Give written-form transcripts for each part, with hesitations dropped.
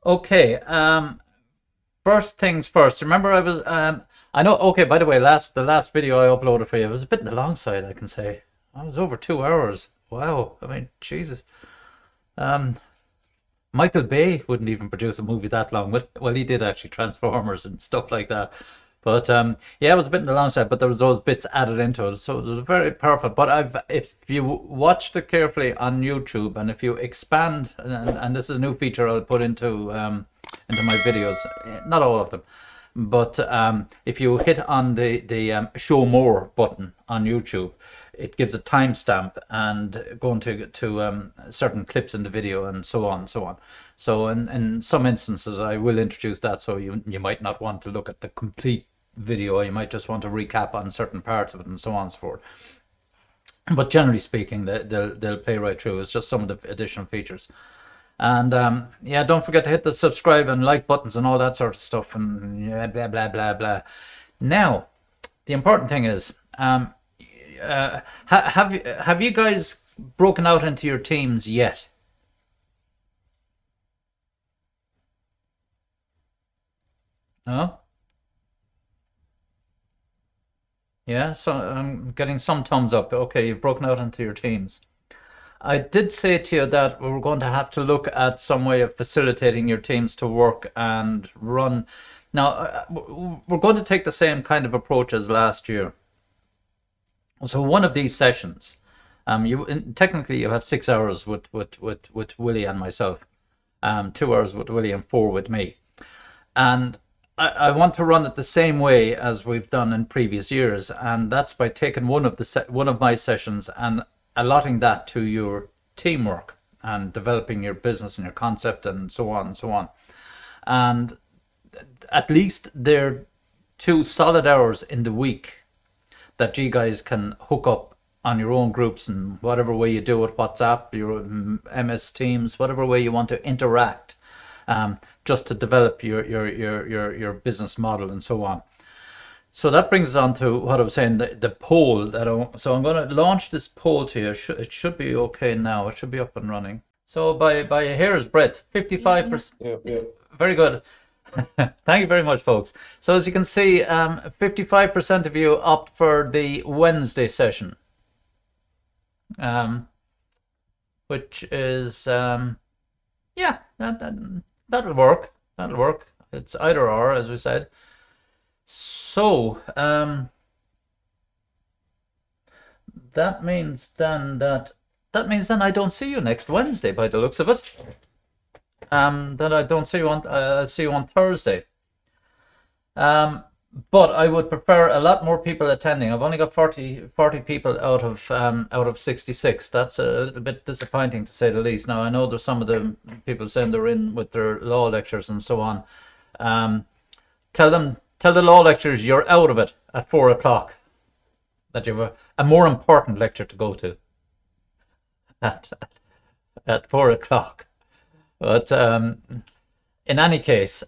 Okay, first things first. Remember I know, okay, by the way, the last video I uploaded for you was a bit on the long side, I can say. I was over 2 hours. Wow. I mean, Jesus. Um, Michael Bay wouldn't even produce a movie that long. Well, he did actually Transformers and stuff like that. But yeah, it was a bit on the long side, but there was those bits added into it, so it was very powerful. But if you watched it carefully on YouTube, and if you expand, and this is a new feature I'll put into my videos, not all of them, but if you hit on the show more button on YouTube, it gives a timestamp and going to certain clips in the video and so on and so on. So in some instances, I will introduce that, so you might not want to look at the complete video. You might just want to recap on certain parts of it and so on and so forth. But generally speaking, they'll play right through. It's just some of the additional features. And yeah, don't forget to hit the subscribe and like buttons and all that sort of stuff, and yeah, blah blah blah blah. Now, the important thing is, have you guys broken out into your teams yet? No? Yeah, so I'm getting some thumbs up. Okay, you've broken out into your teams. I did say to you that we were going to have to look at some way of facilitating your teams to work and run. Now, we're going to take the same kind of approach as last year. So one of these sessions, technically you have 6 hours with Willie and myself, 2 hours with Willie and 4 with me. And I want to run it the same way as we've done in previous years, and that's by taking one of my sessions and allotting that to your teamwork and developing your business and your concept and so on and so on. And at least they're 2 solid hours in the week that you guys can hook up on your own groups in whatever way you do it, WhatsApp, your MS Teams, whatever way you want to interact, just to develop your business model and so on. So that brings us on to what I was saying, the poll so I'm going to launch this poll to you. It should be okay now. It should be up and running. So by a hair's breadth, 55%. Yeah. Very good. Thank you very much, folks. So as you can see, 55% of you opt for the Wednesday session, which is yeah, that'll work. That'll work. It's either or, as we said. So that means then I don't see you next Wednesday by the looks of it. Then I don't see you on. I'll see you on Thursday. But I would prefer a lot more people attending. I've only got 40 people out of 66. That's a little bit disappointing, to say the least. Now I know there's some of the people saying they're in with their law lectures and so on. Tell the law lecturers you're out of it at 4 o'clock. That you have a more important lecture to go to at 4 o'clock. But in any case,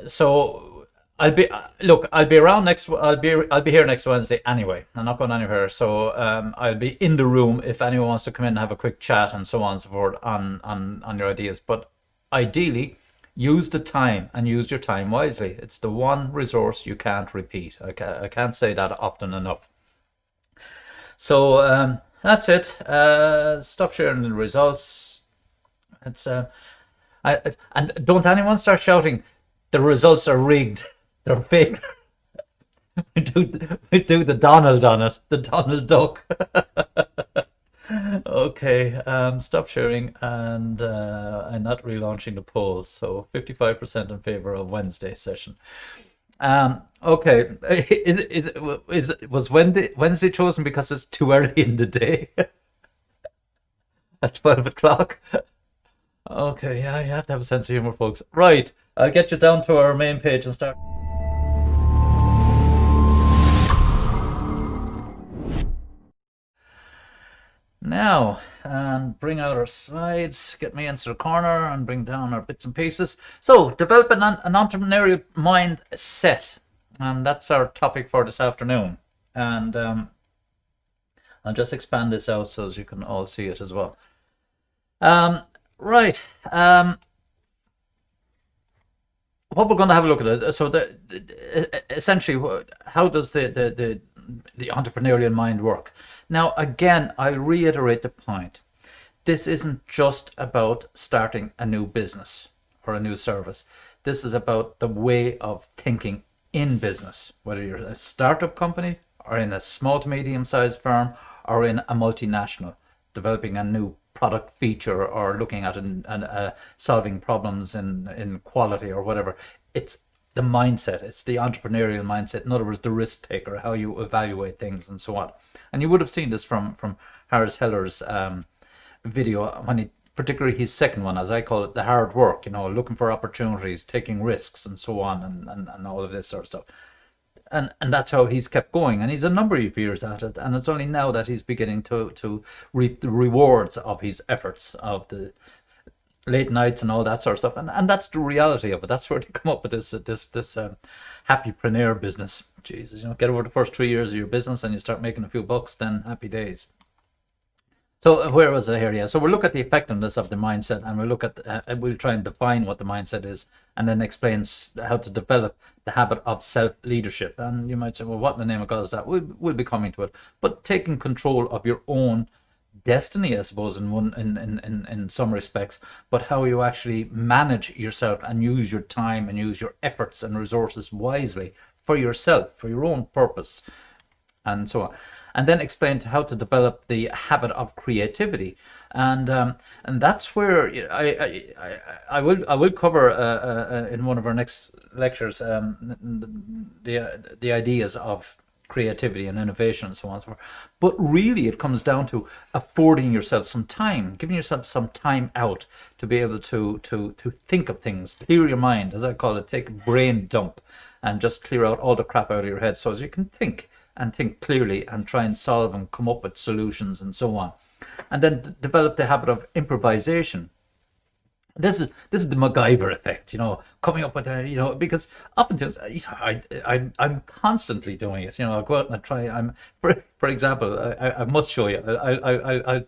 so I'll be around I'll be here next Wednesday anyway. I'm not going anywhere, so I'll be in the room if anyone wants to come in and have a quick chat and so on and so forth on your ideas. But ideally, use the time and use your time wisely. It's the one resource you can't repeat. I can't say that often enough. So that's it. Stop sharing the results. It's and don't anyone start shouting, the results are rigged. They're fake. we do the Donald on it, the Donald Duck. Okay, stop sharing, and I'm not relaunching the poll. So 55% in favor of Wednesday session. Okay, was Wednesday chosen because it's too early in the day? At 12 o'clock? Okay, yeah, you have to have a sense of humor, folks. Right, I'll get you down to our main page and start. Now, and bring out our slides, get me into the corner and bring down our bits and pieces. So, develop an entrepreneurial mindset. And that's our topic for this afternoon. And I'll just expand this out so as you can all see it as well. Right. What we're going to have a look at it. So, essentially, how does the entrepreneurial mind work? Now, again, I'll reiterate the point. This isn't just about starting a new business or a new service. This is about the way of thinking in business, whether you're a startup company or in a small to medium-sized firm or in a multinational, developing a new product feature or looking at solving problems in quality or whatever. It's the mindset. It's the entrepreneurial mindset. In other words, the risk taker, how you evaluate things and so on. And you would have seen this from Harris Heller's video, when he, particularly his second one, as I call it, the hard work, looking for opportunities, taking risks and so on, and all of this sort of stuff. And that's how he's kept going, and he's a number of years at it, and it's only now that he's beginning to reap the rewards of his efforts, of the late nights and all that sort of stuff, and that's the reality of it. That's where they come up with this happypreneur business. Jesus, get over the first 3 years of your business and you start making a few bucks, then happy days. So where was I here? Yeah. So we'll look at the effectiveness of the mindset, and we'll look at we'll try and define what the mindset is, and then explain how to develop the habit of self-leadership. And you might say, well, what in the name of God is that? We'll be coming to it. But taking control of your own destiny, I suppose, in some respects, but how you actually manage yourself and use your time and use your efforts and resources wisely for yourself, for your own purpose, and so on. And then explain how to develop the habit of creativity, and that's where I will cover in one of our next lectures the ideas of creativity and innovation and so on and so forth. But really it comes down to affording yourself some time, giving yourself some time out to be able to think of things, clear your mind, as I call it, take a brain dump and just clear out all the crap out of your head so as you can think and think clearly and try and solve and come up with solutions and so on. And then develop the habit of improvisation. This is the MacGyver effect, coming up with because oftentimes I'm constantly doing it. I'll go out and I try. For example, I must show you. I'll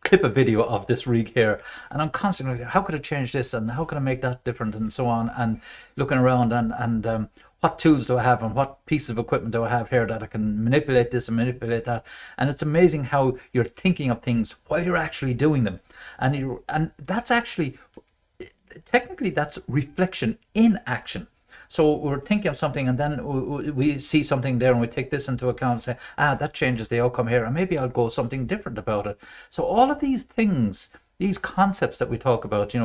clip a video of this rig here, and I'm constantly, how could I change this, and how can I make that different, and so on, and looking around and what tools do I have, and what piece of equipment do I have here that I can manipulate this and manipulate that. And it's amazing how you're thinking of things while you're actually doing them, and that's actually, technically, that's reflection in action. So we're thinking of something, and then we see something there, and we take this into account and say, that changes the outcome here, and maybe I'll go something different about it. So all of these things, these concepts that we talk about,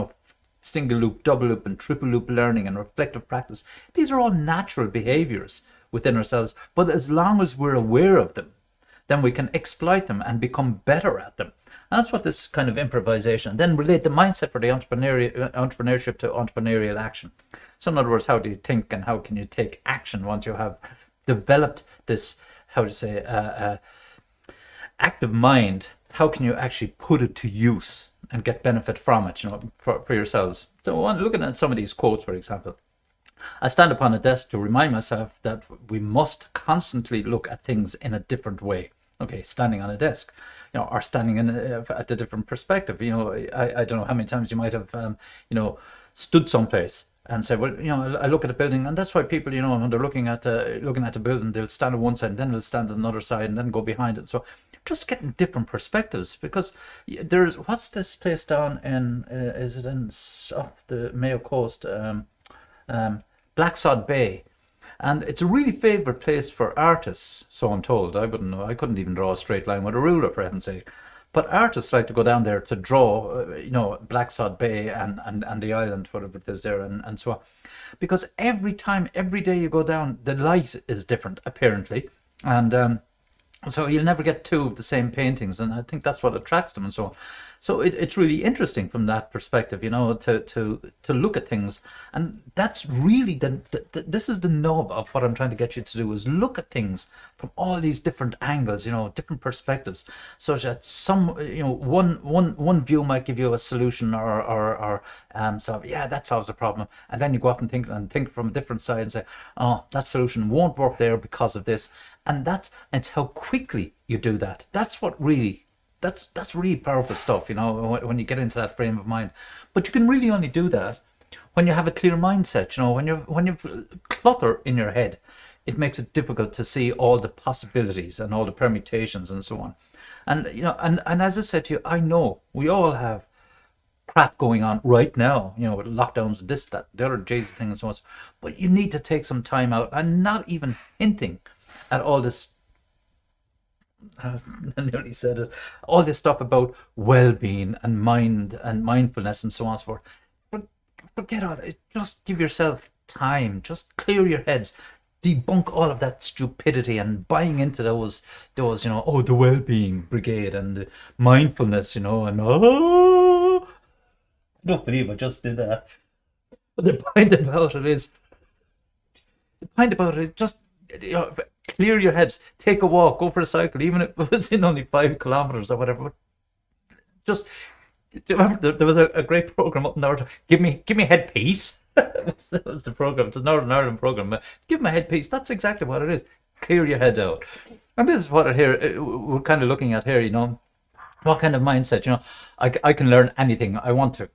single loop, double loop, and triple loop learning and reflective practice, these are all natural behaviors within ourselves. But as long as we're aware of them, then we can exploit them and become better at them. And that's what this kind of improvisation, then relate the mindset for the entrepreneurship to entrepreneurial action. So in other words, how do you think and how can you take action once you have developed this, active mind? How can you actually put it to use and get benefit from it, for yourselves? So looking at some of these quotes, for example, I stand upon a desk to remind myself that we must constantly look at things in a different way. Okay, standing on a desk, or standing at a different perspective. I don't know how many times you might have, stood someplace and say, well, I look at a building, and that's why people, when they're looking at the building, they'll stand on one side, and then they'll stand on another side, and then go behind it. So just getting different perspectives, because there's, what's this place down in, is it in the Mayo Coast, Blacksod Bay. And it's a really favourite place for artists, so I'm told. I wouldn't know. I couldn't even draw a straight line with a ruler, for heaven's sake. But artists like to go down there to draw, Blacksod Bay and the island, whatever it is there, and so on. Because every day you go down, the light is different, apparently. And so you'll never get two of the same paintings, and I think that's what attracts them and so on. So it's really interesting from that perspective, to look at things, and that's really this is the nub of what I'm trying to get you to do, is look at things from all these different angles, different perspectives, so that one view might give you a solution, or so yeah, that solves a problem, and then you go off and think from a different side and say, oh, that solution won't work there because of this, and it's how quickly you do that. That's really powerful stuff, when you get into that frame of mind. But you can really only do that when you have a clear mindset. When you've clutter in your head, it makes it difficult to see all the possibilities and all the permutations and so on. And and as I said to you, I know we all have crap going on right now, with lockdowns, this, that, the other J's thing and so on. But you need to take some time out and not even hinting at all this. I nearly said it. All this stuff about well-being and mind and mindfulness and so on and so forth. Forget all it. Just give yourself time. Just clear your heads. Debunk all of that stupidity and buying into those the well-being brigade and the mindfulness, and I don't believe I just did that. But the point about it is just clear your heads, take a walk, go for a cycle, even if it was in only 5 kilometers or whatever. But just remember, there was a great program up in Northern. Give me headpiece. That was the program. It's a Northern Ireland program. Give me a headpiece. That's exactly what it is. Clear your head out. And this is what we're kind of looking at here. What kind of mindset? I can learn anything I want to.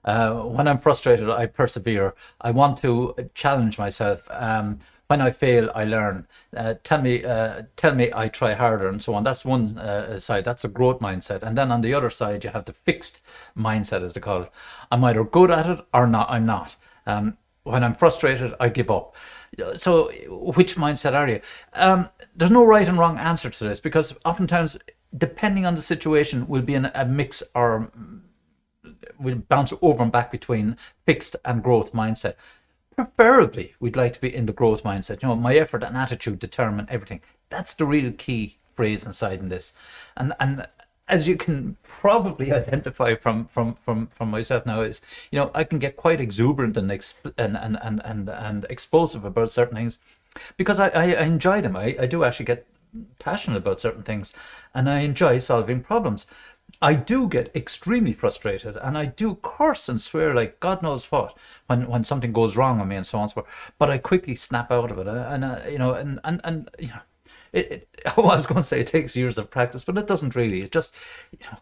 When I'm frustrated, I persevere. I want to challenge myself. When I fail, I learn. Tell me, I try harder, and so on. That's one side. That's a growth mindset. And then on the other side, you have the fixed mindset, as they call it. I'm either good at it or not. I'm not. When I'm frustrated, I give up. So, which mindset are you? There's no right and wrong answer to this, because oftentimes, depending on the situation, will be in a mix, or will bounce over and back between fixed and growth mindset. Preferably, we'd like to be in the growth mindset. My effort and attitude determine everything. That's the real key phrase inside in this. And as you can probably identify from myself now, is I can get quite exuberant and explosive about certain things, because I enjoy them. I do actually get passionate about certain things, and I enjoy solving problems. I do get extremely frustrated, and I do curse and swear like God knows what when something goes wrong with me and so on and so forth. But I quickly snap out of it, I was going to say it takes years of practice, but it doesn't really. It just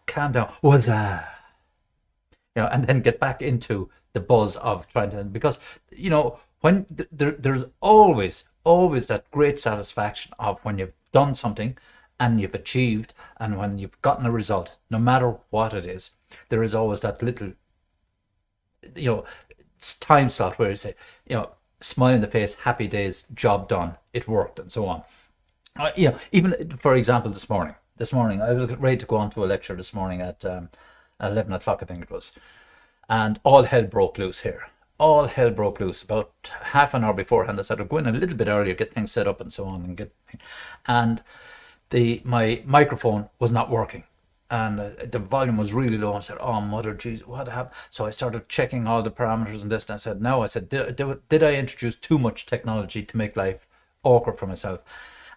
calm down, what's that? And then get back into the buzz of trying to, because when there's always that great satisfaction of when you've done something and you've achieved, and when you've gotten a result, no matter what it is, there is always that little, time slot where you say, smile in the face, happy days, job done, it worked, and so on. Even for example, this morning, I was ready to go on to a lecture this morning at 11 o'clock, I think it was, and all hell broke loose here. All hell broke loose about half an hour beforehand. I said, I'll go in a little bit earlier, get things set up and so on, and my microphone was not working, and the volume was really low. I said, oh mother jeez, what happened? So I started checking all the parameters and this, and I said, no, did I introduce too much technology to make life awkward for myself?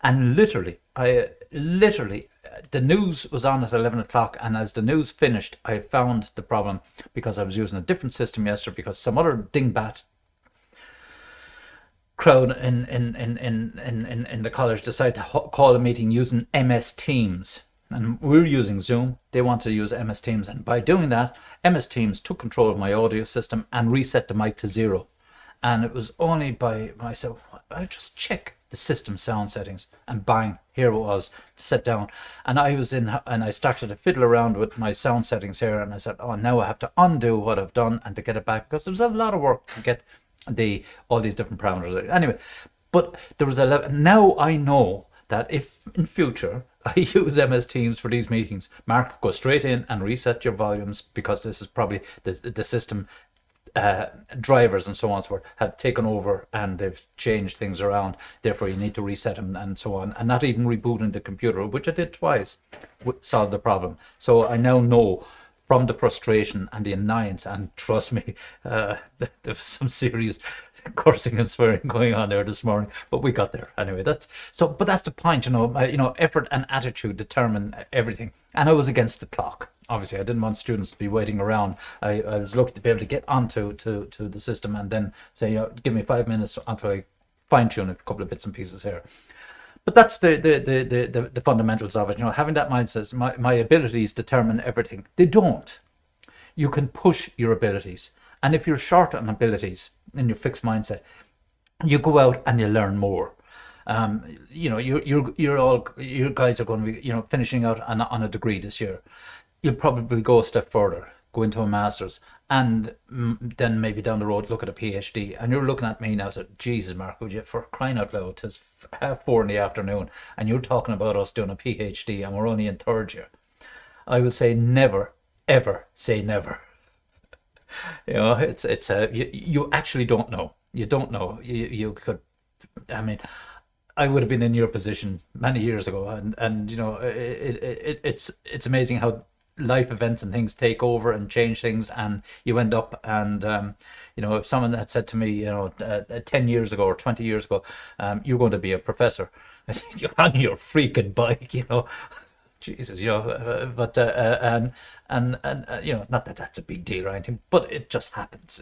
And literally, the news was on at 11 o'clock, and as the news finished, I found the problem, because I was using a different system yesterday, because some other dingbat crowd in the college decided to call a meeting using MS Teams, and we're using Zoom. They want to use MS Teams, and by doing that, MS Teams took control of my audio system and reset the mic to 0. And it was only by myself, I just check the system sound settings, and bang, here it was set down. And I started to fiddle around with my sound settings here, and I said, oh, now I have to undo what I've done and to get it back, because there was a lot of work to get all these different parameters. Anyway, but there was now I know that if in future I use MS Teams for these meetings, Mark, go straight in and reset your volumes, because this is probably the system drivers and so on and so forth have taken over, and they've changed things around. Therefore, you need to reset them and so on, and not even rebooting the computer, which I did twice, would solve the problem. So I now know from the frustration and the annoyance. And trust me, there was some serious cursing and swearing going on there this morning, but we got there anyway. That's so, but that's the point, effort and attitude determine everything. And I was against the clock. Obviously, I didn't want students to be waiting around. I was looking to be able to get onto to the system and then say, give me 5 minutes until I fine tune a couple of bits and pieces here. But that's the fundamentals of it. Having that mindset, my abilities determine everything. They don't. You can push your abilities. And if you're short on abilities in your fixed mindset, you go out and you learn more. You guys are going to be, finishing out on a degree this year. You'll probably go a step further, go into a master's, and then maybe down the road look at a PhD. And you're looking at me now, saying, Jesus, Mark, would you, for crying out loud, it's 4:30 PM, and you're talking about us doing a PhD, and we're only in third year. I would say never, ever say never. You actually don't know. You don't know. You could, I mean, I would have been in your position many years ago, and it's amazing how life events and things take over and change things, and you end up, and if someone had said to me 10 years ago or 20 years ago, you're going to be a professor, I think you're on your freaking bike, Jesus, but not that that's a big deal or anything, but it just happens,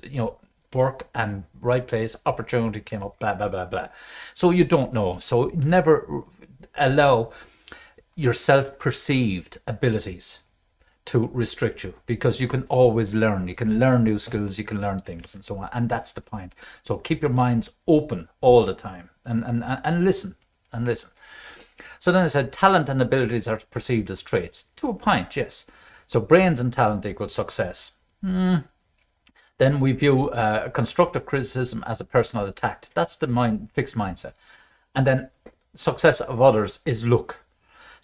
work and right place, opportunity came up, blah blah blah blah. So you don't know. So never allow your self-perceived abilities to restrict you, because you can always learn. You can learn new skills, you can learn things, and so on. And that's the point. So keep your minds open all the time, and listen and listen. So then I said talent and abilities are perceived as traits. To a point, yes. So brains and talent equal success. Then we view constructive criticism as a personal attack. That's the fixed mindset. And then success of others is luck.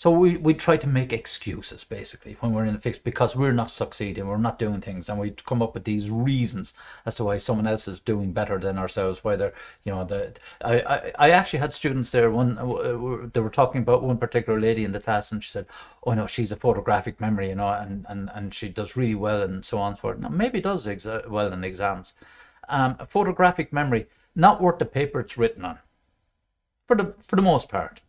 So we try to make excuses, basically, when we're in a fix, because we're not succeeding, we're not doing things, and we come up with these reasons as to why someone else is doing better than ourselves. Whether I actually had students there. They were talking about one particular lady in the class, and she said, "Oh no, she's a photographic memory, and she does really well, and so on and so forth." Now maybe does well in exams. A photographic memory, not worth the paper it's written on, for the most part.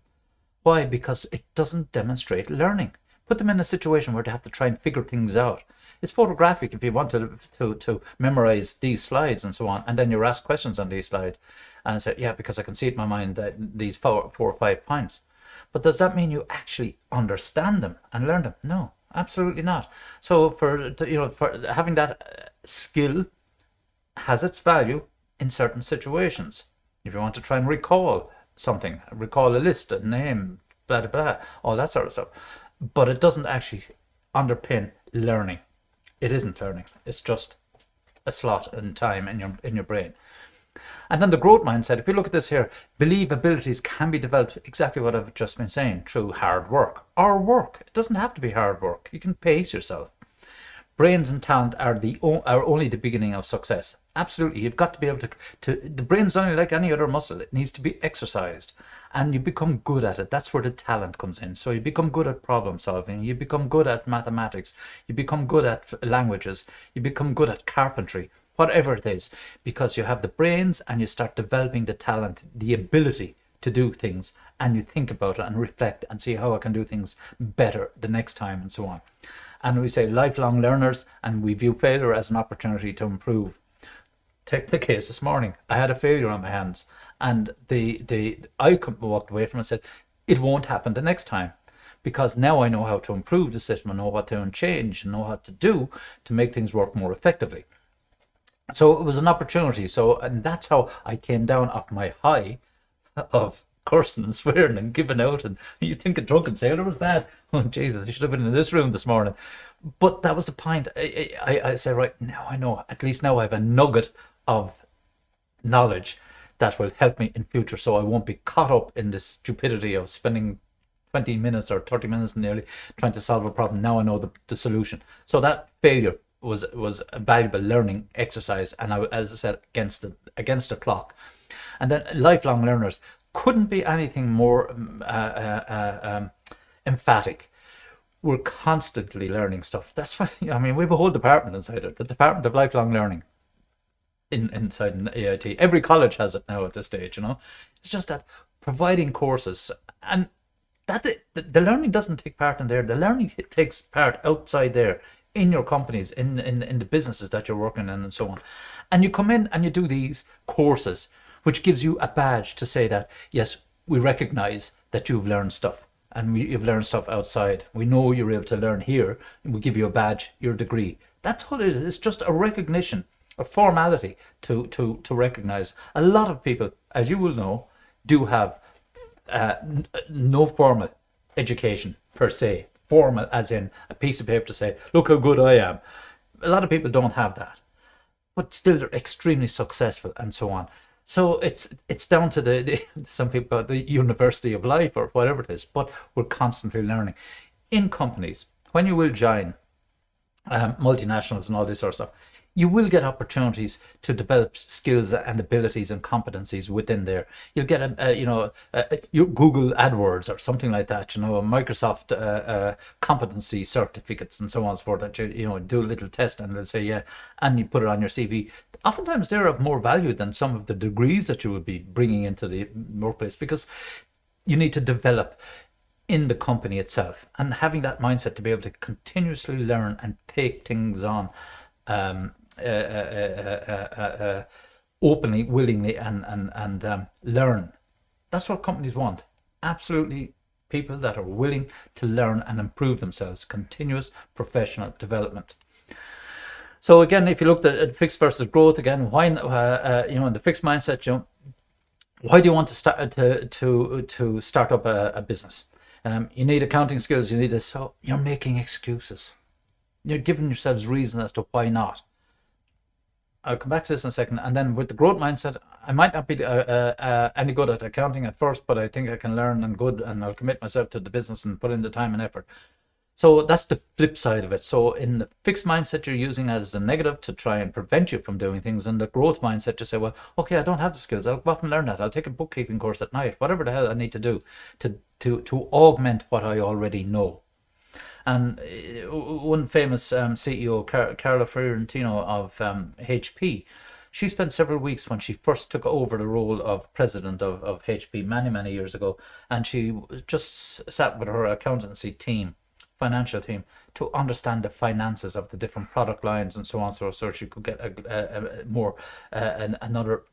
Why? Because it doesn't demonstrate learning. Put them in a situation where they have to try and figure things out. It's photographic if you want to memorize these slides and so on, and then you're asked questions on these slides and say, yeah, because I can see it in my mind that these four or 5 points. But does that mean you actually understand them and learn them? No, absolutely not. So for having that skill has its value in certain situations. If you want to try and recall something, recall a list, a name, blah, blah, blah, all that sort of stuff. But it doesn't actually underpin learning. It isn't learning. It's just a slot in time in your brain. And then the growth mindset, if you look at this here, believe abilities can be developed, exactly what I've just been saying, through hard work or work. It doesn't have to be hard work. You can pace yourself. Brains and talent are only the beginning of success. Absolutely, you've got to be able to. The brain's only like any other muscle. It needs to be exercised, and you become good at it. That's where the talent comes in. So you become good at problem solving. You become good at mathematics. You become good at languages. You become good at carpentry, whatever it is, because you have the brains and you start developing the talent, the ability to do things, and you think about it and reflect and see how I can do things better the next time, and so on. And we say lifelong learners, and we view failure as an opportunity to improve. Take the case this morning. I had a failure on my hands, and I walked away from it and said, it won't happen the next time, because now I know how to improve the system, I know what to change, and know what to do to make things work more effectively. So it was an opportunity. And that's how I came down off my high of cursing and swearing and giving out, and you think a drunken sailor was bad. Oh Jesus, I should have been in this room this morning. But that was the point. I said, right, now I know, at least now I have a nugget of knowledge that will help me in future, so I won't be caught up in the stupidity of spending 20 minutes or 30 minutes nearly trying to solve a problem. Now I know the solution. So that failure was a valuable learning exercise, and I, as I said, against the clock. And then lifelong learners couldn't be anything more emphatic. we're constantly learning stuff. That's why, I mean, we have a whole department inside it, the Department of Lifelong Learning inside an AIT. Every college has it now at this stage, you know. It's just that providing courses, and that's it. The learning doesn't take part in there. The learning takes part outside there in your companies, in the businesses that you're working in, and so on. And you come in and you do these courses, which gives you a badge to say that, yes, we recognize that you've learned stuff, and you've learned stuff outside. We know you're able to learn here, and we give you a badge, your degree. That's what it is. It's just a recognition, a formality to recognize. A lot of people, as you will know, do have no formal education per se. Formal as in a piece of paper to say, look how good I am. A lot of people don't have that, but still they're extremely successful and so on. So it's down to the some people, the university of life or whatever it is, but we're constantly learning. In companies, when you will join multinationals and all this sort of stuff, you will get opportunities to develop skills and abilities and competencies within there. You'll get your Google AdWords or something like that, you know, a Microsoft competency certificates and so on and so forth, that you do a little test and they'll say, yeah, and you put it on your CV. Oftentimes they're of more value than some of the degrees that you would be bringing into the workplace, because you need to develop in the company itself, and having that mindset to be able to continuously learn and take things on openly, willingly, and learn. That's what companies want. Absolutely, people that are willing to learn and improve themselves. Continuous professional development. So again, if you look at fixed versus growth, again, why in the fixed mindset, why do you want to start to start up a business? You need accounting skills. You need this. So you're making excuses. You're giving yourselves reason as to why not. I'll come back to this in a second. And then with the growth mindset, I might not be any good at accounting at first, but I think I can learn and I'll commit myself to the business and put in the time and effort. So that's the flip side of it. So in the fixed mindset, you're using as a negative to try and prevent you from doing things. And the growth mindset, to say, well, okay, I don't have the skills. I'll go off and learn that. I'll take a bookkeeping course at night, whatever the hell I need to do to augment what I already know. And one famous CEO, Carla Fiorentino of HP, she spent several weeks when she first took over the role of president of HP many years ago, and she just sat with her accountancy team, financial team, to understand the finances of the different product lines and so on, so she could get another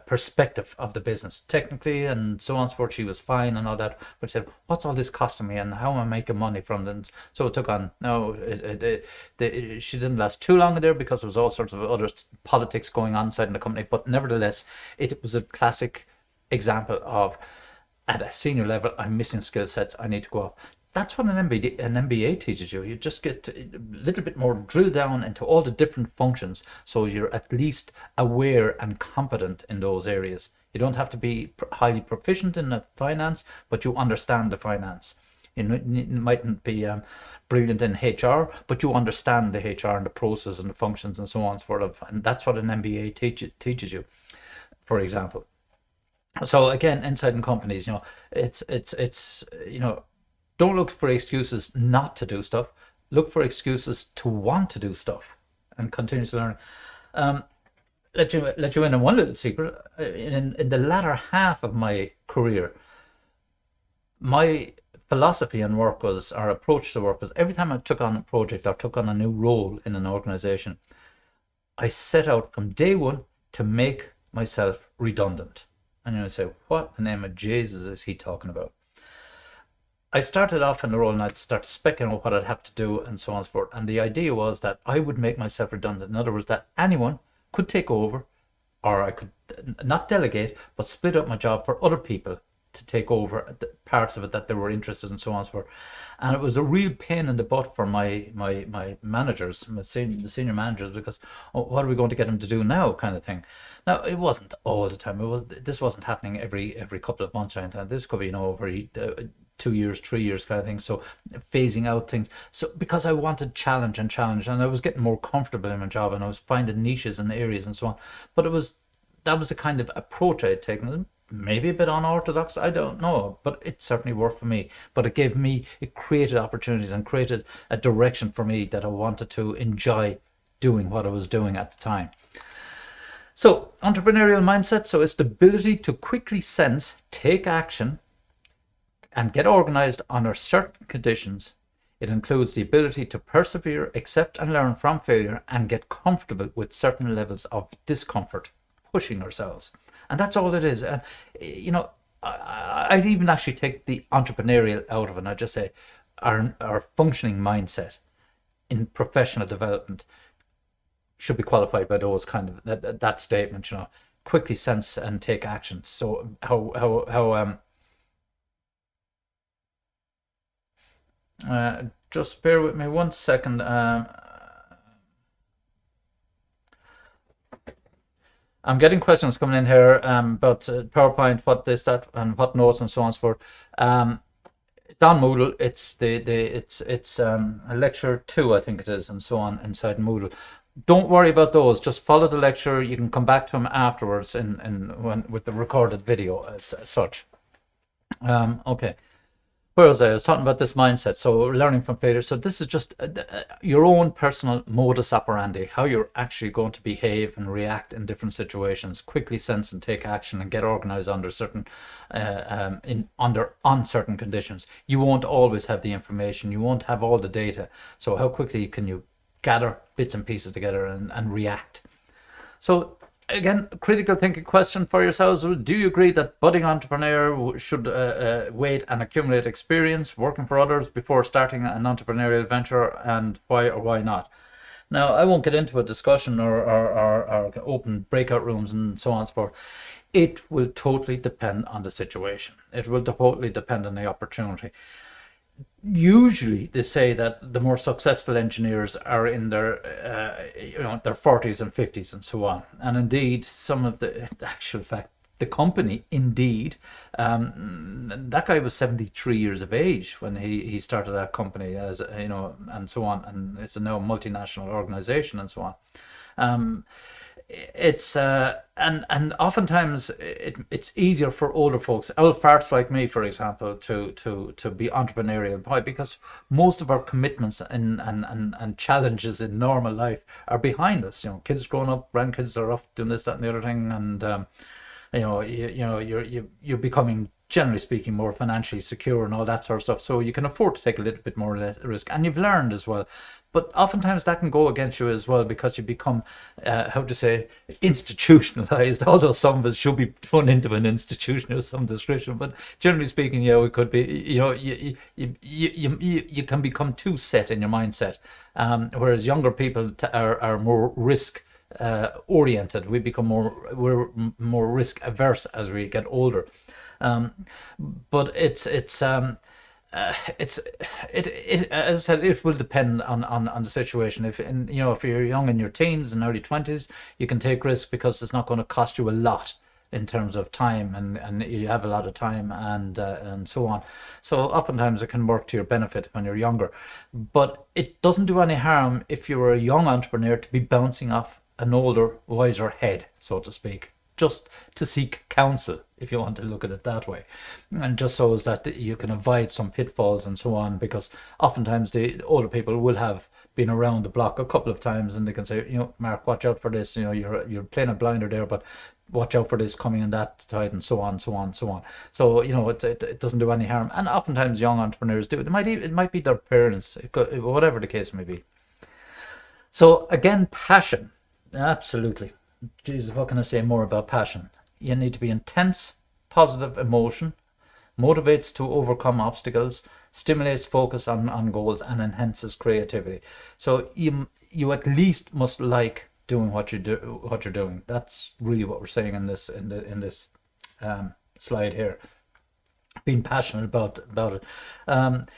perspective of the business technically and so on and so forth. She was fine and all that, but said, what's all this costing me and how am I making money from them? So it took on, she didn't last too long there because there was all sorts of other politics going on inside in the company, but nevertheless it was a classic example of, at a senior level, I'm missing skill sets, I need to go up. That's what an MBA teaches you. You just get a little bit more drill down into all the different functions, so you're at least aware and competent in those areas. You don't have to be highly proficient in the finance, but you understand the finance. You mightn't be brilliant in HR, but you understand the HR and the process and the functions and so on and so forth. And that's what an MBA teaches you, for example. So again, inside in companies, it's don't look for excuses not to do stuff. Look for excuses to want to do stuff and continue to learn. Let you in on one little secret. In the latter half of my career, my philosophy on work was, our approach to work was, every time I took on a project or took on a new role in an organization, I set out from day one to make myself redundant. And you say, what in the name of Jesus is he talking about? I started off in the role and I'd start specking out what I'd have to do and so on and so forth. And the idea was that I would make myself redundant. In other words, that anyone could take over, or I could not delegate, but split up my job for other people to take over the parts of it that they were interested in and so on and so forth. And it was a real pain in the butt for my managers, the senior managers, because what are we going to get them to do now, kind of thing. Now, it wasn't all the time. This wasn't happening every couple of months or anything. This could be, over 2 years, 3 years kind of thing. So phasing out things. So because I wanted challenge, and I was getting more comfortable in my job, and I was finding niches and areas and so on. But that was the kind of approach I had taken. maybe a bit unorthodox, I don't know, but it certainly worked for me. But it created opportunities and created a direction for me that I wanted to enjoy doing what I was doing at the time. So entrepreneurial mindset, so it's the ability to quickly sense, take action, and get organized under certain conditions. It includes the ability to persevere, accept and learn from failure, and get comfortable with certain levels of discomfort, pushing ourselves. And that's all it is. And, I'd even actually take the entrepreneurial out of it. And I'd just say our functioning mindset in professional development should be qualified by those kind of that statement, quickly sense and take action. So how just bear with me 1 second. I'm getting questions coming in here about PowerPoint, what this, that, and what notes and so on and so forth. It's on Moodle. It's lecture 2, I think it is, and so on inside Moodle. Don't worry about those. Just follow the lecture. You can come back to them afterwards with the recorded video as such. Okay. Where was I? I was talking about this mindset. So learning from failure. So this is just your own personal modus operandi, how you're actually going to behave and react in different situations. Quickly sense and take action and get organized under certain uncertain conditions. You won't always have the information. You won't have all the data. So how quickly can you gather bits and pieces together and react? So again, critical thinking question for yourselves. Do you agree that budding entrepreneur should wait and accumulate experience working for others before starting an entrepreneurial venture, and why or why not? Now, I won't get into a discussion or open breakout rooms and so on and so forth. It will totally depend on the situation. It will totally depend on the opportunity. Usually they say that the more successful engineers are in their their 40s and 50s and so on, and indeed some of the actual fact, the company indeed, that guy was 73 years of age when he started that company, as and so on, and it's a now multinational organization and so on. It's and oftentimes it's easier for older folks, old farts like me, for example, to be entrepreneurial. Why? Because most of our commitments and challenges in normal life are behind us. Kids growing up, grandkids are off doing this, that, and the other thing, and you're becoming, generally speaking, more financially secure and all that sort of stuff. So you can afford to take a little bit more risk, and you've learned as well. But oftentimes that can go against you as well, because you become, institutionalized. Although some of us should be thrown into an institution of some description, but generally speaking, we could be. You can become too set in your mindset, whereas younger people are more risk oriented. We're more risk averse as we get older. But as I said, it will depend on the situation. If you're young in your teens and early 20s, you can take risks because it's not going to cost you a lot in terms of time, and you have a lot of time and so on. So oftentimes it can work to your benefit when you're younger, but it doesn't do any harm if you're a young entrepreneur to be bouncing off an older, wiser head, so to speak, just to seek counsel, if you want to look at it that way, and just so as that you can avoid some pitfalls and so on, because oftentimes the older people will have been around the block a couple of times, and they can say, Mark, watch out for this, you're playing a blinder there, but watch out for this coming on that side, and so on, so on, so on. So it doesn't do any harm, and oftentimes young entrepreneurs do. It might be their parents, whatever the case may be. So again, passion, absolutely. Jesus, what can I say more about passion? You need to be intense, positive emotion, motivates to overcome obstacles, stimulates focus on goals, and enhances creativity. So you at least must like doing what you're doing. That's really what we're saying in this slide here. Being passionate about it, and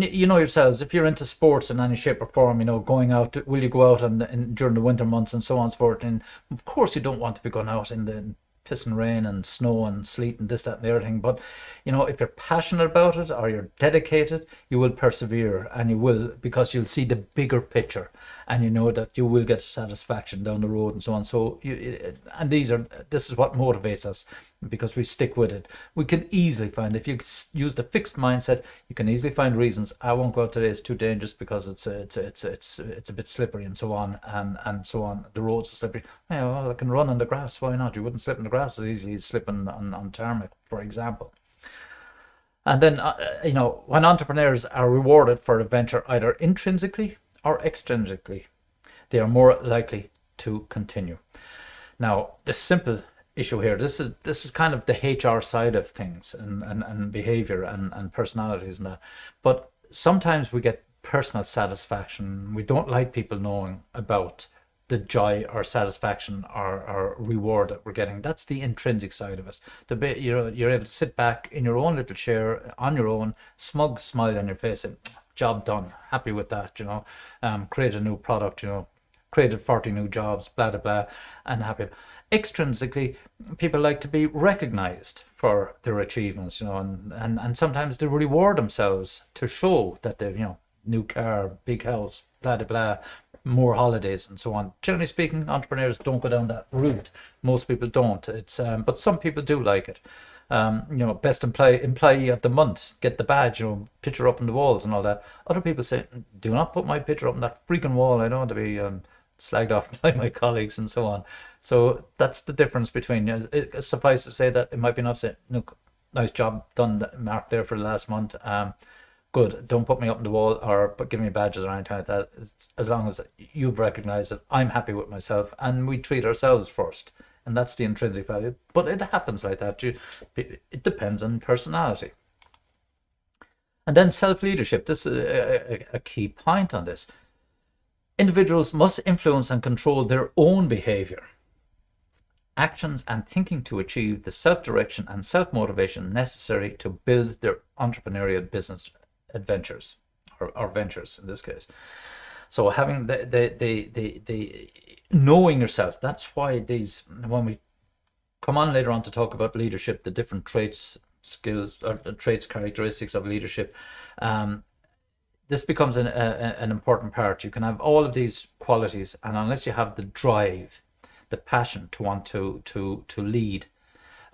yourselves, if you're into sports in any shape or form, going out, will you go out and during the winter months and so on and so forth? And of course you don't want to be going out in the piss and rain and snow and sleet and this, that, and the other thing, but if you're passionate about it or you're dedicated, you will persevere, and you will, because you'll see the bigger picture, and that you will get satisfaction down the road and so on. So this is what motivates us. because we stick with it. We can easily find, if you use the fixed mindset, you can easily find reasons. I won't go out today, it's too dangerous because it's a bit slippery and so on, and so on. The roads are slippery. Yeah, well, I can run on the grass. Why not? You wouldn't slip in the grass as easily as slipping on tarmac, for example. And then, when entrepreneurs are rewarded for a venture either intrinsically or extrinsically, they are more likely to continue. Now, the simple issue here, this is kind of the HR side of things, and behavior and personalities and that. But sometimes we get personal satisfaction. We don't like people knowing about the joy or satisfaction or reward that we're getting. That's the intrinsic side of it. You're able to sit back in your own little chair on your own, smug smile on your face, and job done, happy with that, create a new product, created 40 new jobs, blah blah blah, and happy. Extrinsically, people like to be recognized for their achievements, and sometimes they reward themselves to show that they've, new car, big house, blah blah blah, more holidays and so on. Generally speaking, entrepreneurs don't go down that route. Most people don't. It's but some people do like it. Best employee of the month, get the badge, picture up on the walls and all that. Other people say, do not put my picture up on that freaking wall. I don't want to be slagged off by my colleagues and so on. So that's the difference between, it suffice to say that it might be enough to say, look, nice job done, Mark, there for the last month. Good, don't put me up on the wall but give me badges or anything like that. As long as you've recognized that I'm happy with myself, and we treat ourselves first. And that's the intrinsic value. But it happens like that. It depends on personality. And then self-leadership. This is a key point on this. Individuals must influence and control their own behavior, actions, and thinking to achieve the self-direction and self-motivation necessary to build their entrepreneurial business adventures, or ventures in this case. So having the knowing yourself, that's why when we come on later on to talk about leadership, the different traits, skills, or the traits, characteristics of leadership, this becomes an important part. You can have all of these qualities, and unless you have the drive, the passion to want to lead,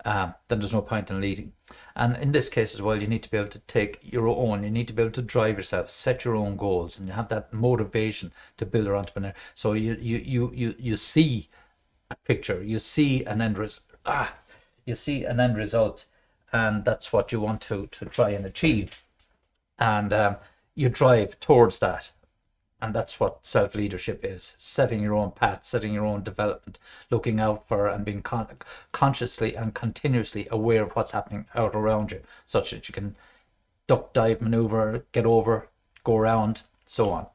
then there's no point in leading. And in this case as well, you need to be able to take your own, you need to be able to drive yourself, set your own goals, and you have that motivation to build your entrepreneur. So you see a picture, you see an end result, and that's what you want to try and achieve, and you drive towards that. And that's what self-leadership is: setting your own path, setting your own development, looking out for and being consciously and continuously aware of what's happening out around you, such that you can duck, dive, maneuver, get over, go around, so on.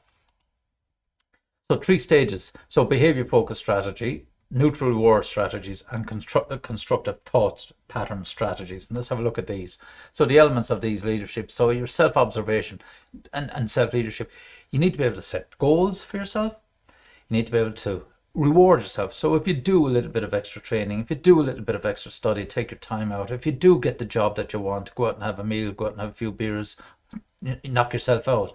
So 3 stages. So behavior-focused strategy, neutral reward strategies, and constructive thoughts pattern strategies. And let's have a look at these. So the elements of these leadership. So your self-observation and self-leadership. You need to be able to set goals for yourself. You need to be able to reward yourself. So if you do a little bit of extra training, if you do a little bit of extra study, take your time out. If you do get the job that you want, go out and have a meal, go out and have a few beers, knock yourself out.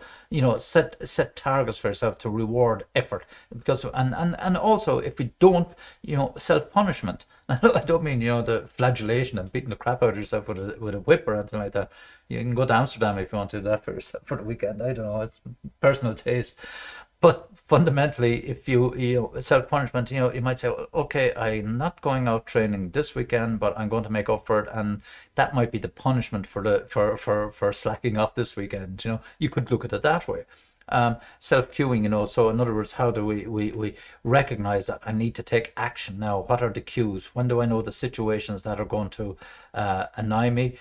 Set targets for yourself to reward effort. Because and also, if you don't, self-punishment. I don't mean the flagellation and beating the crap out of yourself with a whip or anything like that. You can go to Amsterdam if you want to do that for yourself for the weekend. I don't know, it's personal taste. But fundamentally, if you self-punishment, you might say, well, okay, I'm not going out training this weekend, but I'm going to make up for it, and that might be the punishment for slacking off this weekend. You could look at it that way. Self-cueing, so in other words, how do we recognize that I need to take action now? What are the cues? When do I know the situations that are going to annoy me,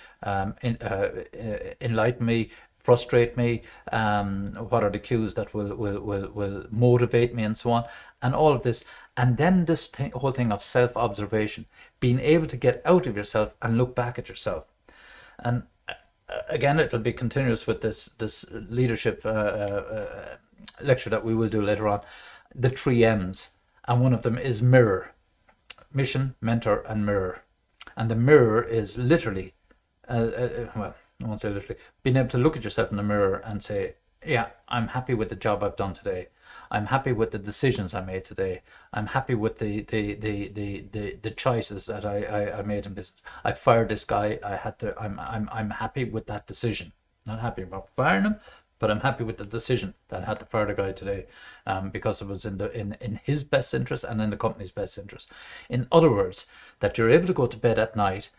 enlighten me, frustrate me? What are the cues that will motivate me, and so on, and all of this. And then this whole thing of self-observation, being able to get out of yourself and look back at yourself. And again, it'll be continuous with this leadership lecture that we will do later on, the 3 M's, and one of them is mirror: mission, mentor, and mirror. And the mirror is literally well, I won't say literally, being able to look at yourself in the mirror and say, yeah, I'm happy with the job I've done today. I'm happy with the decisions I made today. I'm happy with the choices that I made in business. I fired this guy. I'm happy with that decision. Not happy about firing him, but I'm happy with the decision that I had to fire the guy today, because it was in his best interest and in the company's best interest. In other words, that you're able to go to bed at night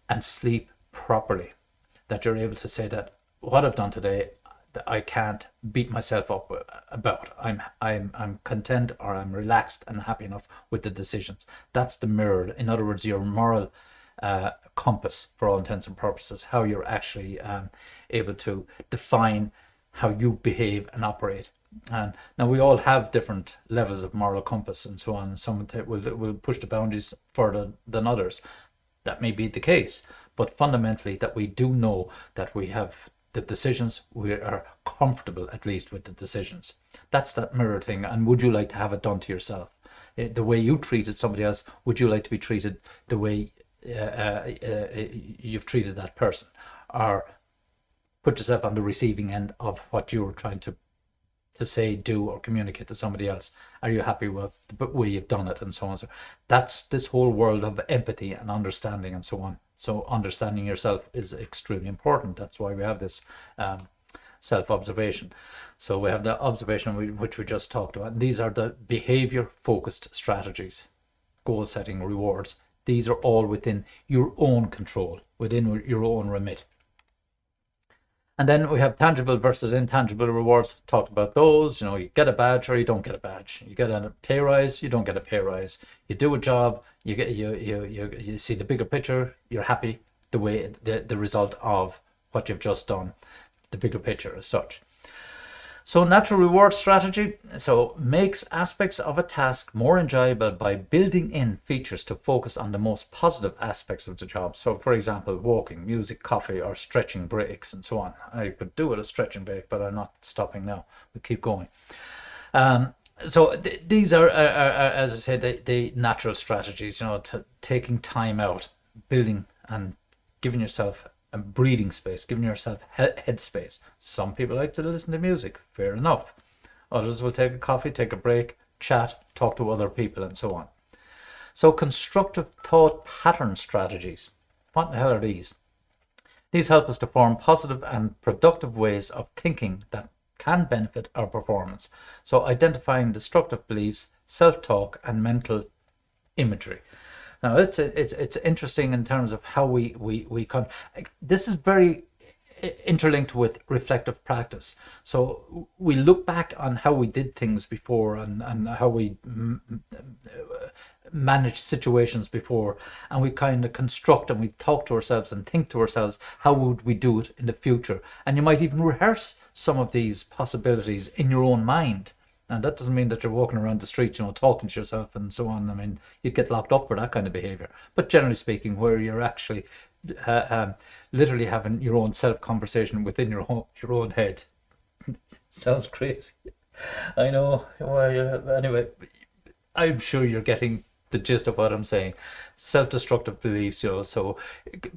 and sleep properly. That you're able to say that what I've done today, that I can't beat myself up about. I'm content, or I'm relaxed and happy enough with the decisions. That's the mirror. In other words, your moral compass, for all intents and purposes, how you're actually able to define how you behave and operate. And now we all have different levels of moral compass and so on. Some will push the boundaries further than others. That may be the case, but fundamentally that we do know that we have the decisions, we are comfortable at least with the decisions. That's that mirror thing. And would you like to have it done to yourself? The way you treated somebody else, would you like to be treated the way you've treated that person? Or put yourself on the receiving end of what you were trying to say, do, or communicate to somebody else. Are you happy with the way you've done it, and so on? So that's this whole world of empathy and understanding and so on. So understanding yourself is extremely important. That's why we have this self-observation. So we have the observation which we just talked about. And these are the behavior-focused strategies, goal-setting, rewards. These are all within your own control, within your own remit. And then we have tangible versus intangible rewards. Talked about those. You get a badge or you don't get a badge. You get a pay rise, you don't get a pay rise. You do a job, you see the bigger picture. You're happy the way the result of what you've just done, the bigger picture as such. So natural reward strategy, so makes aspects of a task more enjoyable by building in features to focus on the most positive aspects of the job. So for example, walking, music, coffee, or stretching breaks and so on. I could do it a stretching break, but I'm not stopping now. We'll keep going. So these are as I said, the natural strategies, taking time out, building and giving yourself a breathing space, giving yourself head space. Some people like to listen to music, fair enough. Others will take a coffee, take a break, chat, talk to other people, and so on. So constructive thought pattern strategies. What the hell are these? These help us to form positive and productive ways of thinking that can benefit our performance. So identifying destructive beliefs, self-talk, and mental imagery. Now it's interesting in terms of how we this is very interlinked with reflective practice. So we look back on how we did things before and how we managed situations before, and we kind of construct and we talk to ourselves and think to ourselves, how would we do it in the future? And you might even rehearse some of these possibilities in your own mind. And that doesn't mean that you're walking around the street, talking to yourself and so on. I mean, you'd get locked up for that kind of behavior. But generally speaking, where you're actually literally having your own self-conversation within your own head. Sounds crazy. I know. Well, anyway, I'm sure you're getting the gist of what I'm saying. Self-destructive beliefs, so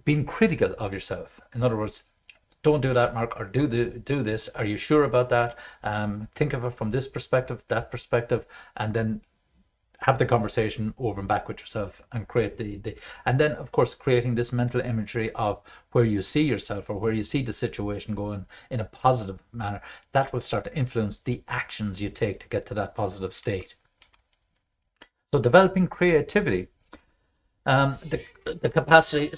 being critical of yourself. In other words, don't do that, Mark, or do this. Are you sure about that? Think of it from this perspective, that perspective, and then have the conversation over and back with yourself and create and then of course creating this mental imagery of where you see yourself or where you see the situation going in a positive manner. That will start to influence the actions you take to get to that positive state. So developing creativity, the capacity,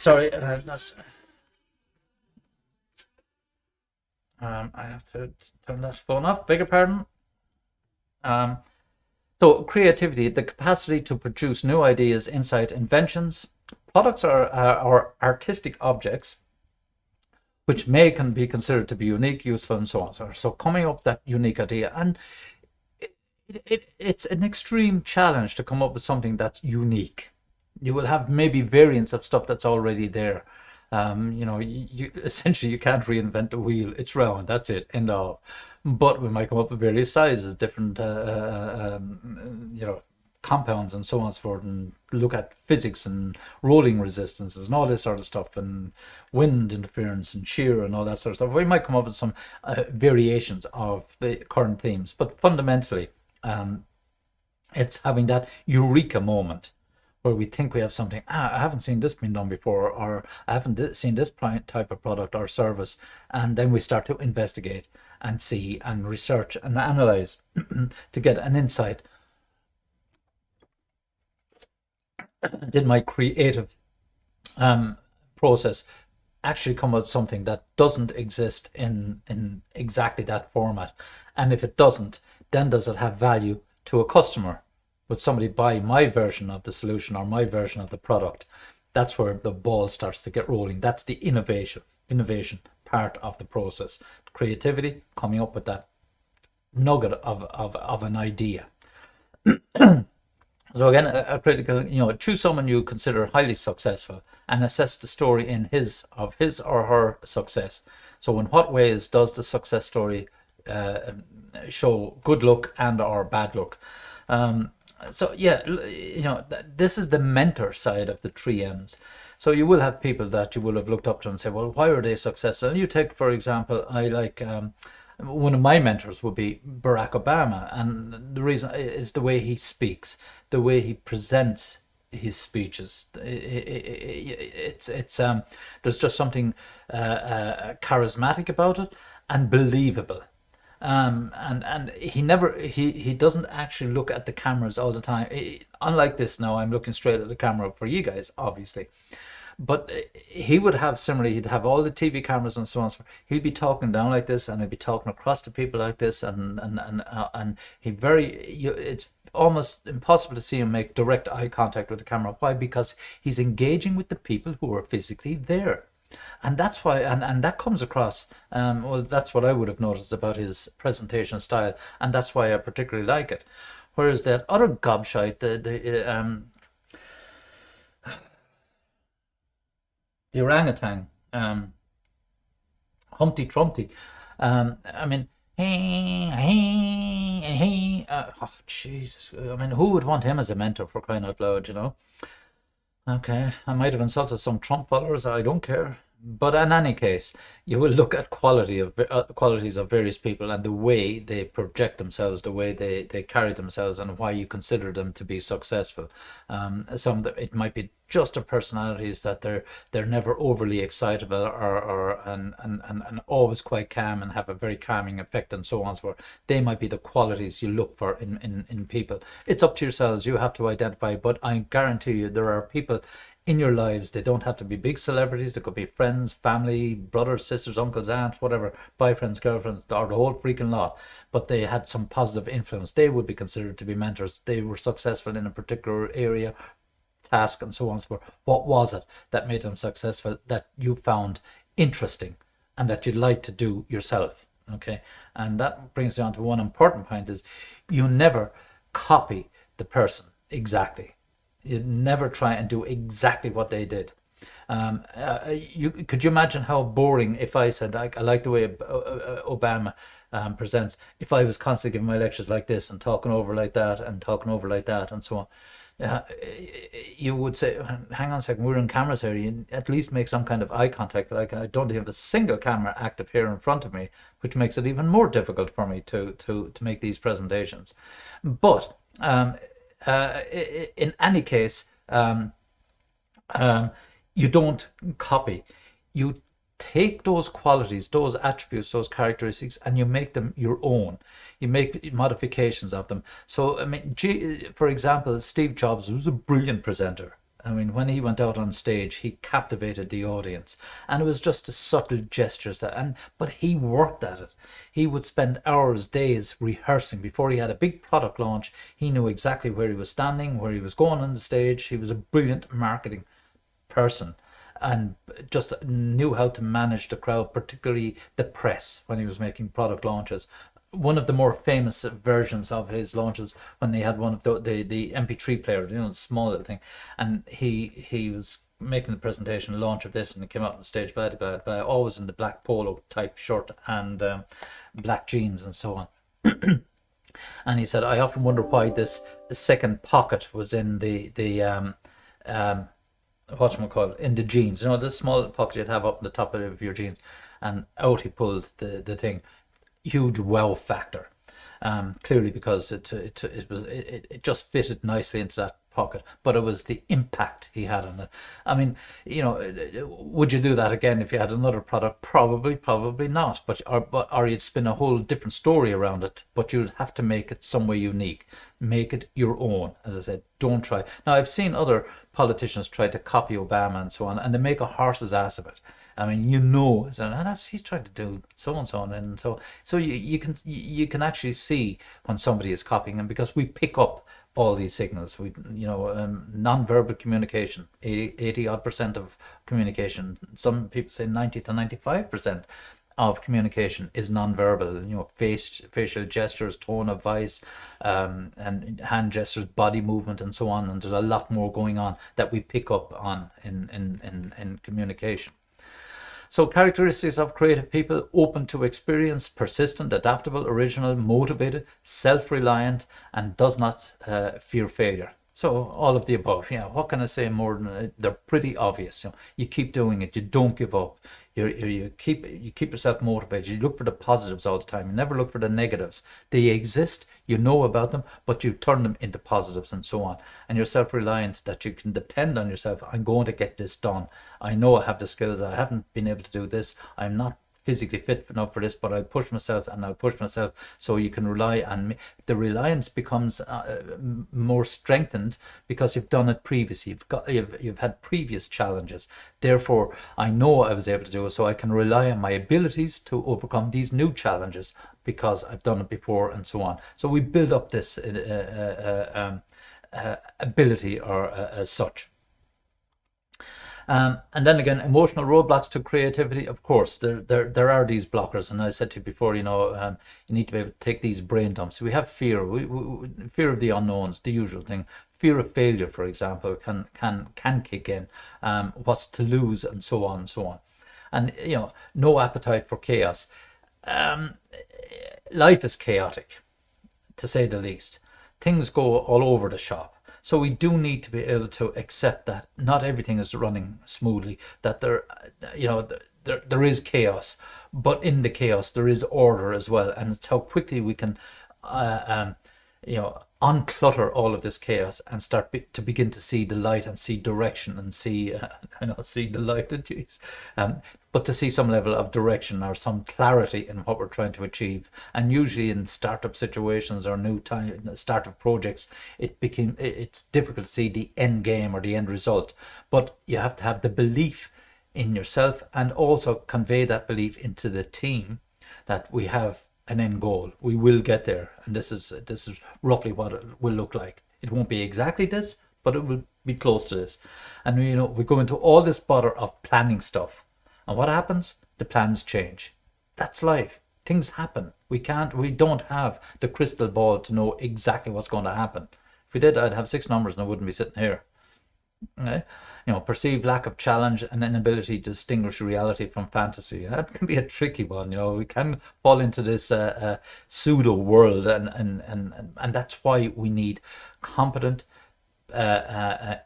I have to turn that phone off, beg your pardon. So creativity, the capacity to produce new ideas, insight, inventions, products or artistic objects, which can be considered to be unique, useful, and so on. So coming up with that unique idea, and it's an extreme challenge to come up with something that's unique. You will have maybe variants of stuff that's already there. Essentially you can't reinvent the wheel. It's round, that's it, end of. But we might come up with various sizes, different compounds and so on and so forth, and look at physics and rolling resistances and all this sort of stuff, and wind interference and shear and all that sort of stuff. We might come up with some variations of the current themes, but fundamentally It's having that eureka moment where we think we have something. I haven't seen this being done before, or I haven't seen this type of product or service, and then we start to investigate and see and research and analyze to get an insight. Did my creative process actually come out something that doesn't exist in exactly that format? And if it doesn't, then does it have value to a customer? Would somebody buy my version of the solution or my version of the product? That's where the ball starts to get rolling. That's the innovation part of the process. Creativity, coming up with that nugget of an idea. So again, a critical, choose someone you consider highly successful and assess the story in his or her success. So in what ways does the success story show good luck and or bad luck? So yeah, this is the mentor side of the 3Ms. So you will have people that you will have looked up to and say, well, why are they successful? And you take, for example, I like one of my mentors would be Barack Obama, and the reason is the way he speaks, the way he presents his speeches. It's there's just something charismatic about it and believable. And he doesn't actually look at the cameras all the time. Unlike this now, I'm looking straight at the camera for you guys, obviously. But he would have similarly, he'd have all the TV cameras and so on. He'd be talking down like this, and he'd be talking across to people like this, and it's almost impossible to see him make direct eye contact with the camera. Why? Because he's engaging with the people who are physically there. And that's why, and that comes across, well, that's what I would have noticed about his presentation style, and that's why I particularly like it. Whereas that other gobshite, the orangutan, Humpty Trumpty, I mean, oh, Jesus, I mean, who would want him as a mentor, for crying out loud, Okay, I might have insulted some Trump followers, I don't care. But in any case, you will look at qualities of various people and the way they project themselves, the way they carry themselves, and why you consider them to be successful. It might be just their personalities, that they're never overly excitable and always quite calm and have a very calming effect and so on and so forth. They might be the qualities you look for in people. It's up to yourselves. You have to identify, but I guarantee you there are people in your lives. They don't have to be big celebrities. They could be friends, family, brothers, sisters, uncles, aunts, whatever, boyfriends, girlfriends, or the whole freaking lot. But they had some positive influence. They would be considered to be mentors. They were successful in a particular area, task, and so on and so forth. What was it that made them successful, that you found interesting and that you'd like to do yourself? Okay, and that brings you on to one important point: is you never copy the person exactly. You never try and do exactly what they did. Could you imagine how boring if I said, I like the way Obama presents, if I was constantly giving my lectures like this and talking over like that and talking over like that and so on? You would say, hang on a second, we're in cameras here, you at least make some kind of eye contact. Like, I don't have a single camera active here in front of me, which makes it even more difficult for me to make these presentations. But in any case, you don't copy. You take those qualities, those attributes, those characteristics, and you make them your own. You make modifications of them. So, I mean, for example, Steve Jobs was a brilliant presenter. I mean, when he went out on stage, he captivated the audience, and it was just the subtle gestures but he worked at it. He would spend hours, days rehearsing before he had a big product launch. He knew exactly where he was standing, where he was going on the stage. He was a brilliant marketing person and just knew how to manage the crowd, particularly the press, when he was making product launches. One of the more famous versions of his launches, when they had one of the MP3 player, the small little thing, and he was making the presentation launch of this, and he came out on stage, but always in the black polo type shirt and black jeans and so on. And he said, I often wonder why this second pocket was in the whatchamacallit, in the jeans, the small pocket you'd have up in the top of your jeans, and out he pulled the thing. Huge wow factor. clearly because it just fitted nicely into that pocket, but it was the impact he had on it. I mean, would you do that again if you had another product? Probably not. Or you'd spin a whole different story around it. But you'd have to make it some way unique, make it your own. As I said, don't try. Now I've seen other politicians try to copy Obama and so on, and they make a horse's ass of it. I mean, so that's he's trying to do so and so, and so you can actually see when somebody is copying them, because we pick up all these signals. Non-verbal communication, 80 odd percent of communication. Some people say 90 to 95% of communication is non-verbal. Facial gestures, tone of voice, and hand gestures, body movement, and so on. And there's a lot more going on that we pick up on in communication. So characteristics of creative people: open to experience, persistent, adaptable, original, motivated, self-reliant, and does not fear failure. So all of the above. What can I say more than they're pretty obvious. You keep doing it. You don't give up. You keep yourself motivated. You look for the positives all the time. You never look for the negatives. They exist. You know about them, but you turn them into positives and so on. And you're self-reliant, that you can depend on yourself. I'm going to get this done. I know I have the skills. I haven't been able to do this. I'm not physically fit enough for this, but I'll push myself and I'll push myself. So you can rely on me. The reliance becomes more strengthened because you've done it previously. You've had previous challenges. Therefore, I know I was able to do it, so I can rely on my abilities to overcome these new challenges because I've done it before, and so on. So we build up this ability, or as such. And then again, emotional roadblocks to creativity. Of course, there are these blockers, and I said to you before, you need to be able to take these brain dumps. We have fear, fear of the unknowns, the usual thing. Fear of failure, for example, can kick in. What's to lose, and so on and so on. And no appetite for chaos. Life is chaotic, to say the least. Things go all over the shop. So we do need to be able to accept that not everything is running smoothly, that there is chaos, but in the chaos there is order as well. And it's how quickly we can unclutter all of this chaos and start to begin to see the light and see direction and see see the light, jeez, but to see some level of direction or some clarity in what we're trying to achieve. And usually in startup situations or startup projects, it's difficult to see the end game or the end result, but you have to have the belief in yourself and also convey that belief into the team that we have an end goal. We will get there, and this is roughly what it will look like. It won't be exactly this, but it will be close to this. And we go into all this bother of planning stuff, and what happens? The plans change. That's life. Things happen. We don't have the crystal ball to know exactly what's going to happen. If we did, I'd have 6 numbers and I wouldn't be sitting here. Okay? Perceived lack of challenge and inability to distinguish reality from fantasy. That can be a tricky one. We can fall into this pseudo world, and that's why we need competent,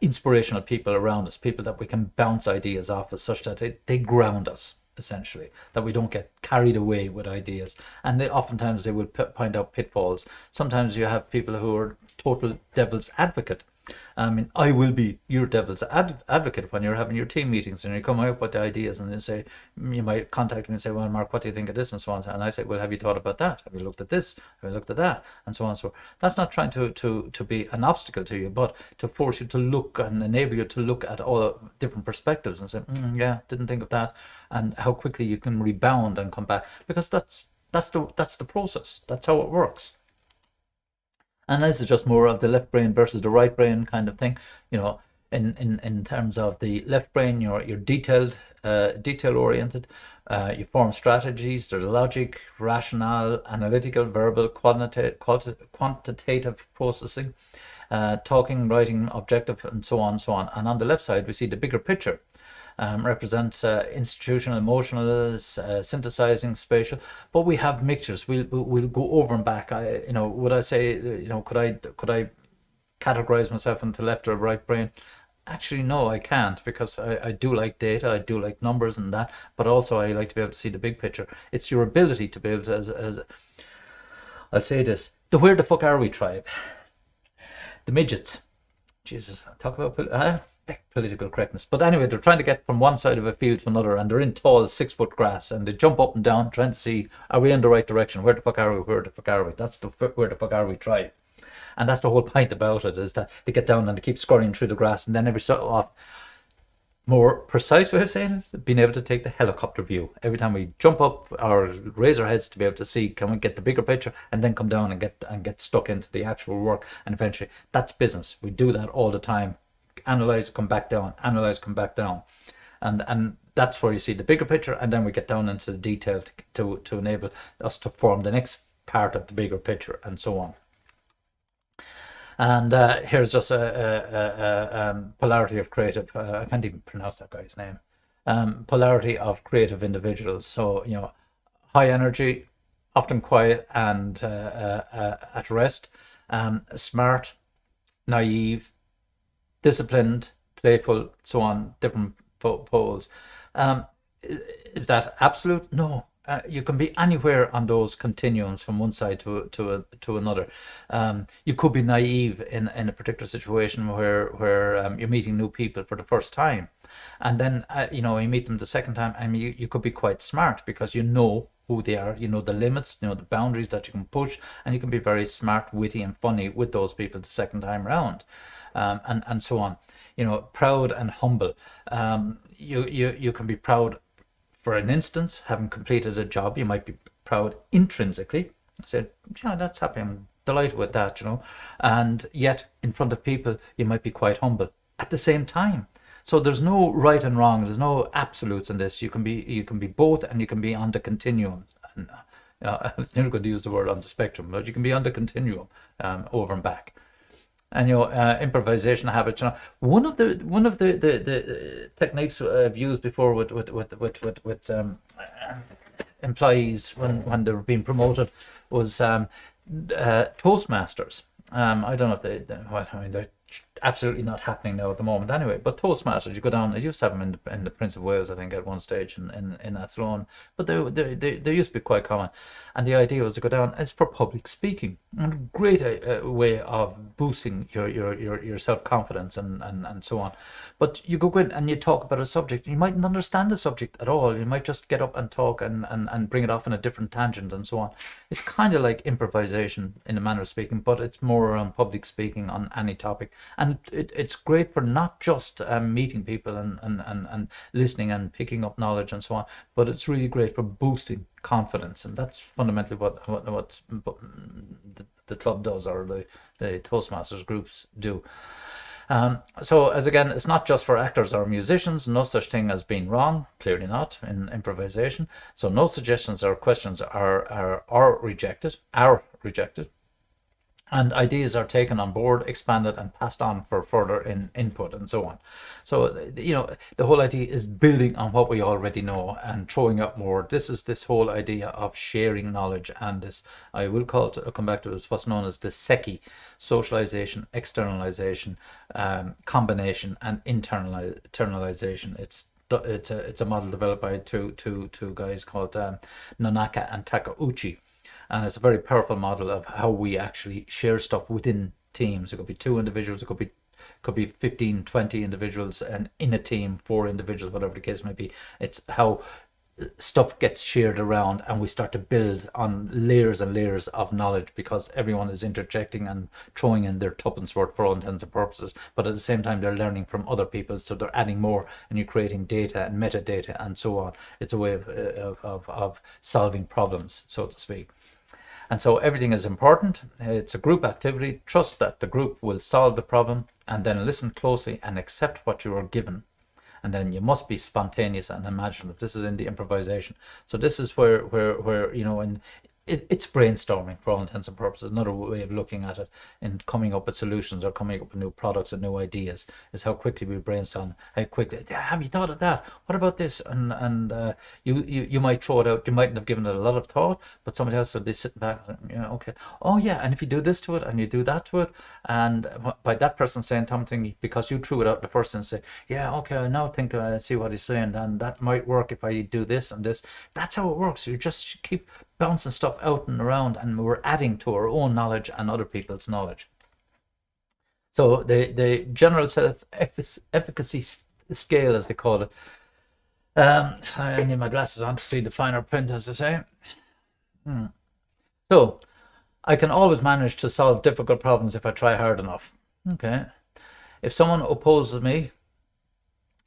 inspirational people around us, people that we can bounce ideas off of, such that they ground us, essentially, that we don't get carried away with ideas. And oftentimes they will point out pitfalls. Sometimes you have people who are total devil's advocate. I mean, I will be your devil's advocate when you're having your team meetings and you're coming up with the ideas, and you might contact me and say, well, Mark, what do you think of this, and so on. And I say, well, have you thought about that? Have you looked at this? Have you looked at that? And so on and so forth. That's not trying to be an obstacle to you, but to force you to look and enable you to look at all different perspectives and say, yeah, didn't think of that, and how quickly you can rebound and come back, because that's the process. That's how it works. And this is just more of the left brain versus the right brain kind of thing. In terms of the left brain, you're detail oriented. You form strategies. There's logic, rationale, analytical, verbal, quantitative processing, talking, writing, objective, and so on and so on. And on the left side, we see the bigger picture. Represents institutional, emotional, synthesizing, spatial, but we have mixtures. We'll go over and back. Would I say, could I categorize myself into left or right brain? Actually, no, I can't, because I do like data, I do like numbers and that, but also I like to be able to see the big picture. It's your ability to be able to, I'll say this: the Where the Fuck Are We tribe, the midgets. Jesus, talk about political correctness. But anyway, they're trying to get from one side of a field to another, and they're in tall 6 foot grass, and they jump up and down trying to see, are we in the right direction? Where the fuck are we? Where the fuck are we? That's the Where the Fuck Are We tribe. And that's the whole point about it, is that they get down and they keep scurrying through the grass, and then every so often, more precise way of saying it, being able to take the helicopter view. Every time we jump up or raise our heads to be able to see, can we get the bigger picture, and then come down and get stuck into the actual work. And eventually, that's business. We do that all the time. Analyze, come back down. Analyze, come back down. And that's where you see the bigger picture, and then we get down into the detail to enable us to form the next part of the bigger picture, and so on. And here's just a polarity of creative. I can't even pronounce that guy's name. Polarity of creative individuals. So, high energy, often quiet and at rest. Smart, naive, disciplined, playful, so on. Different poles. Is that absolute? No. You can be anywhere on those continuums from one side to another. You could be naive in a particular situation where you're meeting new people for the first time, and then you meet them the second time, and you could be quite smart because you know who they are, you know the limits, you know the boundaries that you can push, and you can be very smart, witty, and funny with those people the second time around, and so on. Proud and humble. You can be proud. For an instance, having completed a job, you might be proud intrinsically. Say, that's happy. I'm delighted with that, And yet, in front of people, you might be quite humble at the same time. So there's no right and wrong. There's no absolutes in this. You can be both, and you can be on the continuum. And, I was never going to use the word on the spectrum, but you can be on the continuum, over and back. And improvisation habits. One of the techniques I've used before with employees when they were being promoted was Toastmasters. I don't know if they're absolutely not happening now at the moment anyway, but Toastmasters, you go down, I used to have them in the Prince of Wales, I think, at one stage in Athlone, but they used to be quite common, and the idea was to go down, it's for public speaking, and a great way of boosting your self-confidence and so on. But you go in and you talk about a subject, you mightn't understand the subject at all, you might just get up and talk and bring it off in a different tangent and so on. It's kind of like improvisation in a manner of speaking, but it's more around public speaking on any topic. And it's great for not just meeting people and listening and picking up knowledge and so on, but it's really great for boosting confidence, and that's fundamentally what the club does, or the Toastmasters groups do. So as again, it's not just for actors or musicians. No such thing as being wrong, clearly not, in improvisation. So no suggestions or questions are rejected. And ideas are taken on board, expanded, and passed on for further input, and so on. So, the whole idea is building on what we already know and throwing up more. This is this whole idea of sharing knowledge, and this, I will come back to it, what's known as the SECI: socialization, externalization, combination, and internalization. It's a model developed by two guys called Nonaka and Takeuchi. And it's a very powerful model of how we actually share stuff within teams. It could be 2 individuals, it could be 15, 20 individuals, and in a team, 4 individuals, whatever the case may be. It's how stuff gets shared around, and we start to build on layers and layers of knowledge, because everyone is interjecting and throwing in their tuppence worth for all intents and purposes, but at the same time they're learning from other people, so they're adding more, and you're creating data and metadata and so on. It's a way of solving problems, so to speak. And so everything is important. It's a group activity. Trust that the group will solve the problem, and then listen closely and accept what you are given. And then you must be spontaneous and imaginative. This is in the improvisation. So this is where it's brainstorming for all intents and purposes. Another way of looking at it, in coming up with solutions or coming up with new products and new ideas, is how quickly we brainstorm. How quickly, have you thought of that? What about this? And you might throw it out. You mightn't have given it a lot of thought, but somebody else will be sitting back. Okay. Oh yeah, and if you do this to it and you do that to it, and by that person saying something because you threw it out the first and say, yeah, okay, I now think I see what he's saying, and that might work if I do this and this. That's how it works. You just keep bouncing stuff out and around, and we're adding to our own knowledge and other people's knowledge. So the general self-efficacy scale, as they call it. I need my glasses on to see the finer print, as they say. So I can always manage to solve difficult problems if I try hard enough. Okay. If someone opposes me,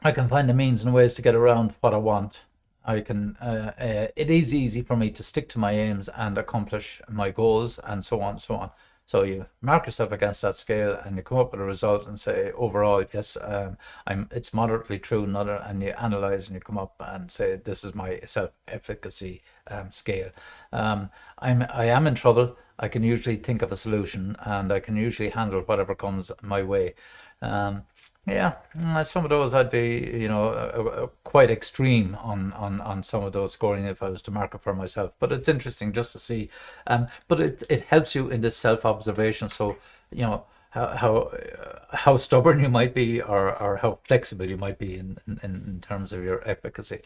I can find the means and ways to get around what I want. I can. It is easy for me to stick to my aims and accomplish my goals, and so on, so on. So you mark yourself against that scale, and you come up with a result, and say, overall, yes, it's moderately true. And you analyze, and you come up and say, this is my self-efficacy scale. I am in trouble. I can usually think of a solution, and I can usually handle whatever comes my way. Yeah, some of those I'd be, quite extreme on some of those scoring if I was to mark it for myself. But it's interesting just to see. But it helps you in this self-observation. So, how stubborn you might be, or how flexible you might be in terms of your efficacy.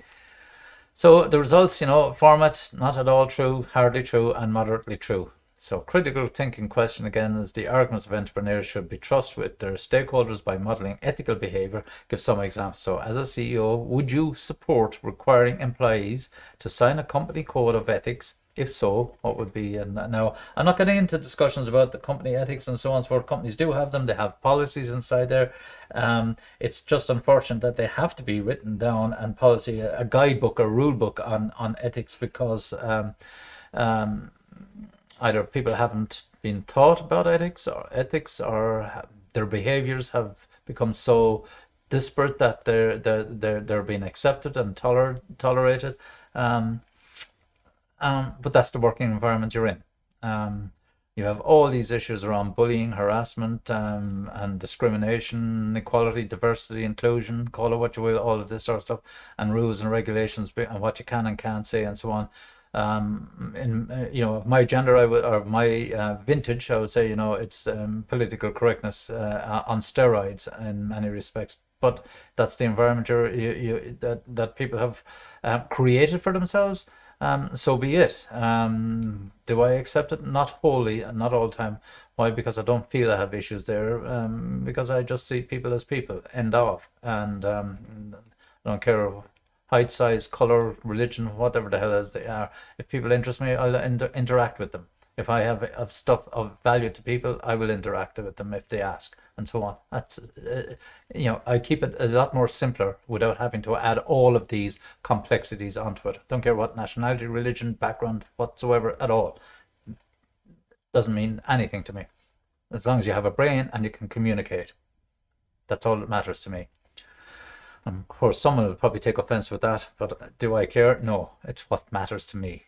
So the results, format, not at all true, hardly true, and moderately true. So critical thinking question again is: the arguments of entrepreneurs should be trust with their stakeholders by modeling ethical behavior. Give some examples. So as a CEO, would you support requiring employees to sign a company code of ethics? If so, what would be? And now I'm not getting into discussions about the company ethics and so on and so forth. Companies do have them. They have policies inside there. It's just unfortunate that they have to be written down, and policy, a guidebook or rule book on ethics, because either people haven't been taught about ethics, or their behaviors have become so disparate that they're being accepted and tolerated. But that's the working environment you're in. You have all these issues around bullying, harassment, and discrimination, equality, diversity, inclusion, call it what you will, all of this sort of stuff, and rules and regulations, and what you can and can't say, and so on. In my gender, or my vintage, I would say, it's political correctness on steroids in many respects. But that's the environment that people have created for themselves. So be it. Do I accept it? Not wholly, and not all the time. Why? Because I don't feel I have issues there. Because I just see people as people. End of. And I don't care height, size, color, religion, whatever the hell as they are. If people interest me, I'll interact with them. If I have stuff of value to people, I will interact with them if they ask, and so on. That's I keep it a lot more simpler without having to add all of these complexities onto it. Don't care what nationality, religion, background, whatsoever at all. Doesn't mean anything to me. As long as you have a brain and you can communicate, that's all that matters to me. Of course, someone will probably take offense with that, but do I care? No, it's what matters to me.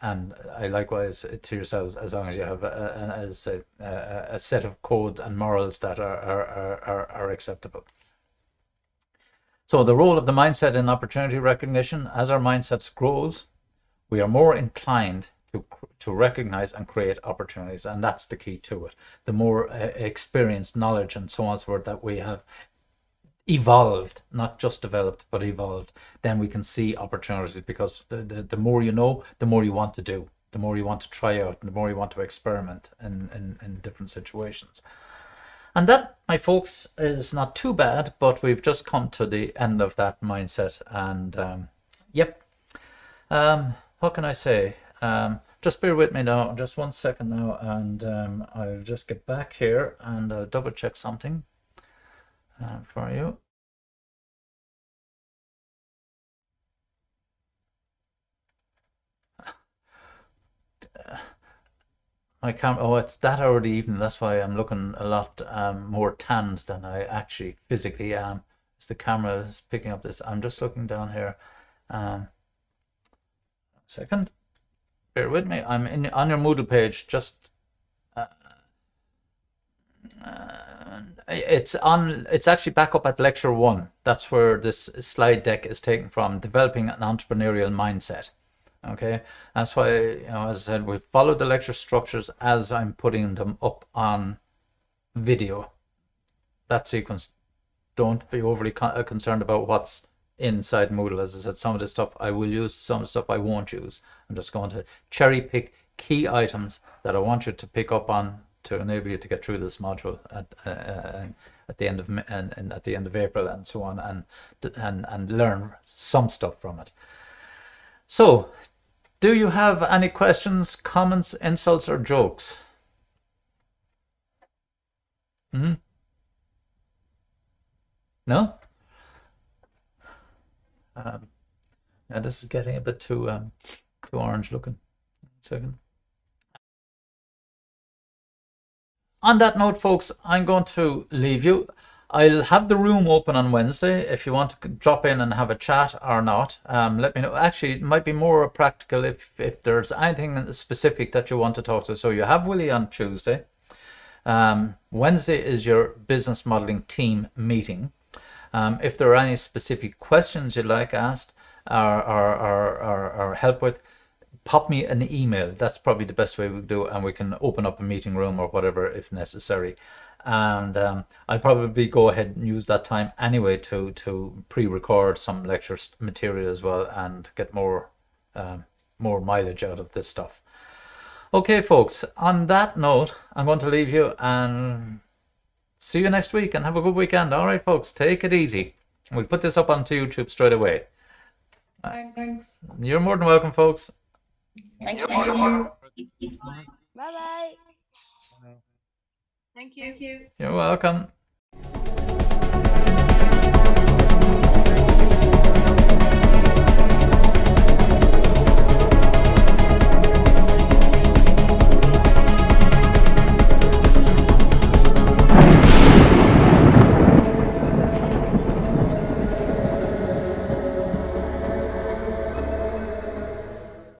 And I likewise to yourselves, as long as you have a set of codes and morals that are acceptable. So the role of the mindset in opportunity recognition: as our mindsets grows, we are more inclined to recognize and create opportunities, and that's the key to it. The more experience, knowledge, and so on and so forth that we have evolved, not just developed, but evolved, then we can see opportunities, because the more you know, the more you want to do, the more you want to try out, and the more you want to experiment in different situations. And that, my folks, is not too bad, but we've just come to the end of that mindset. And yep, what can I say? Just bear with me now, just 1 second now, and I'll just get back here and I'll double check something for you. My camera, oh, it's that hour of the evening, that's why I'm looking a lot more tanned than I actually physically am. It's the camera is picking up this. I'm just looking down here. Second, bear with me. I'm on your Moodle page. Just it's actually back up at lecture 1. That's where this slide deck is taken from: developing an entrepreneurial mindset. Okay, that's why, as I said, we've followed the lecture structures as I'm putting them up on video. That sequence, don't be overly concerned about what's inside Moodle. As I said, some of the stuff I will use, some of the stuff I won't use. I'm just going to cherry pick key items that I want you to pick up on to enable you to get through this module at the end of and at the end of April and so on, and learn some stuff from it. So, do you have any questions, comments, insults, or jokes? No? Yeah, this is getting a bit too orange looking. 1 second. On that note, folks, I'm going to leave you. I'll have the room open on Wednesday if you want to drop in and have a chat or not. Let me know. Actually, it might be more practical if there's anything specific that you want to talk to. So you have Willie on Tuesday. Wednesday is your business modeling team meeting. If there are any specific questions you'd like asked or help with, pop me an email. That's probably the best way we do it, and we can open up a meeting room or whatever if necessary. And I'll probably go ahead and use that time anyway to pre-record some lecture material as well and get more mileage out of this stuff. Okay, folks, on that note, I'm going to leave you and see you next week and have a good weekend. All right, folks, take it easy. We'll put this up onto YouTube straight away. Thanks. You're more than welcome, folks. Thank you. Bye-bye. Thank you. You're welcome.